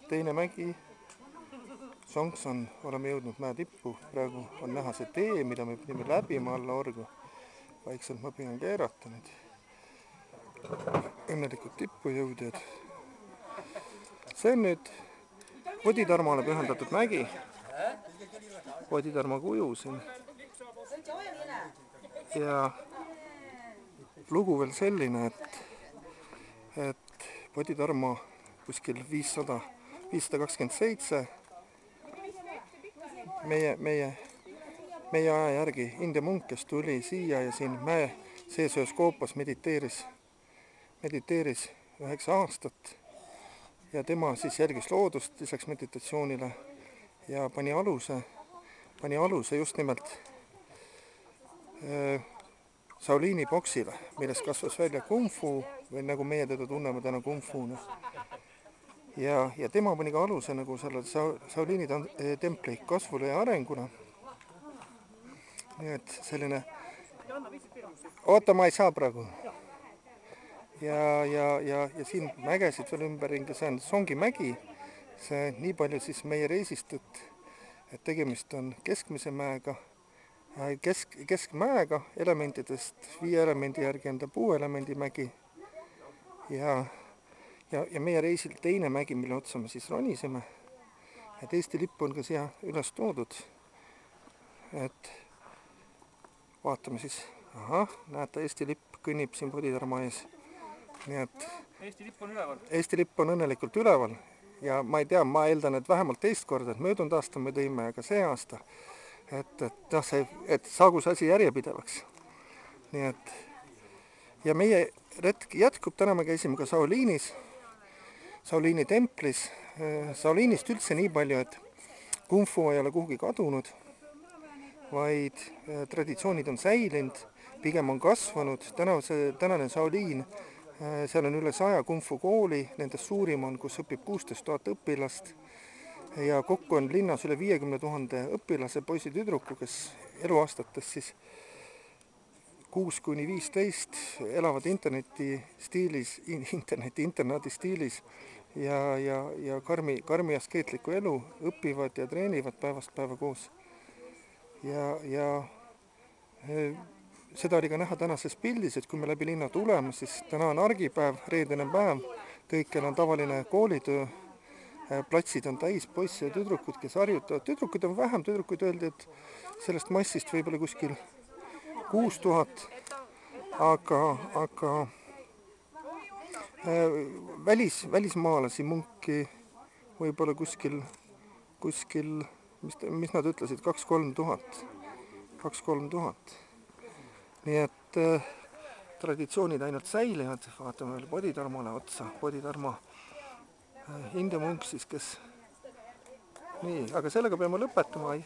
teine mägi. Sonkson, oleme jõudnud mäe tippu. Praegu on näha see tee, mida me pidime läbima alla orgu. Vaikselt ma püüan keerata nüüd. Õnnelikult tippu jõudjad. See on nüüd Poditarmale pühendatud mägi. Poditarma kuju siin. Ja lugu veel selline, et Poditarma kuskil 527 meie aja järgi India munk, kes tuli siia ja siin mäe sees ühes koopas mediteeris 9 aastat ja tema siis jälgis loodust lisaks meditatsioonile ja pani aluse just nimelt Shaolini boksile, millest kasvas välja kung fu või nagu meie teda tunneme täna kung funa. Ja tema pani ka aluse nagu selle Shaolini templi kasvule ja arengule. Nii et selline... Oota, ma ei saa praegu. Ja siin mägesid veel ümberringi, see on Songi mägi. See nii palju siis meie reisist, et tegemist on keskmise mäega, keskmäega elementidest 5 elemendi järgi enda puuelemendi mägi. Ja meie reisil teine mägi, mille otsa me siis ronisime. Et Eesti lipp on ka siia üles toodud. Et vaatame siis. Näete, Eesti lipp kõnnib siin Poditarma ees. Nii et Eesti lipp on üleval. Eesti lipp on õnnelikult üleval. Ja ma ei tea, ma eeldan, et vähemalt teist korda, et möödunud aasta me tõime, aga see aasta. Et saagu see asi järjepidevaks. Nii et ja meie retk jätkub, täna me käisime ka Shaolinis, Shaolini templis. Shaolinist üldse nii palju, et kung fu ei ole kuhugi kadunud, vaid traditsioonid on säilinud, pigem on kasvanud. Tänane Shaolin, seal on üle 100 kung fu kooli, nendest suurim on, kus õpib 16 000 õpilast. Ja kokku on linnas üle 50 000 õpilase poisi-tüdruku, kes eluaastates siis 6–15 elavad internaadi stiilis ja karmi askeetliku elu, õpivad ja treenivad päevast päeva koos. Ja seda oli ka näha tänases pildis, et kui me läbi linna tuleme, siis täna on argipäev, reedene päev, kõikjal on tavaline koolitöö, platsid on täis poisse ja tüdrukud, kes harjutavad. Tüdrukud on vähem, tüdrukud öeldi, et sellest massist võib-olla kuskil 6000, aga välismaalasi munki võib-olla kuskil, mis nad ütlesid, 2-3 tuhat. Nii et traditsioonid ainult säilivad, vaatame veel Poditarmale otsa, Poditarma India munk siis, kes... Nii, aga sellega peame lõpetama.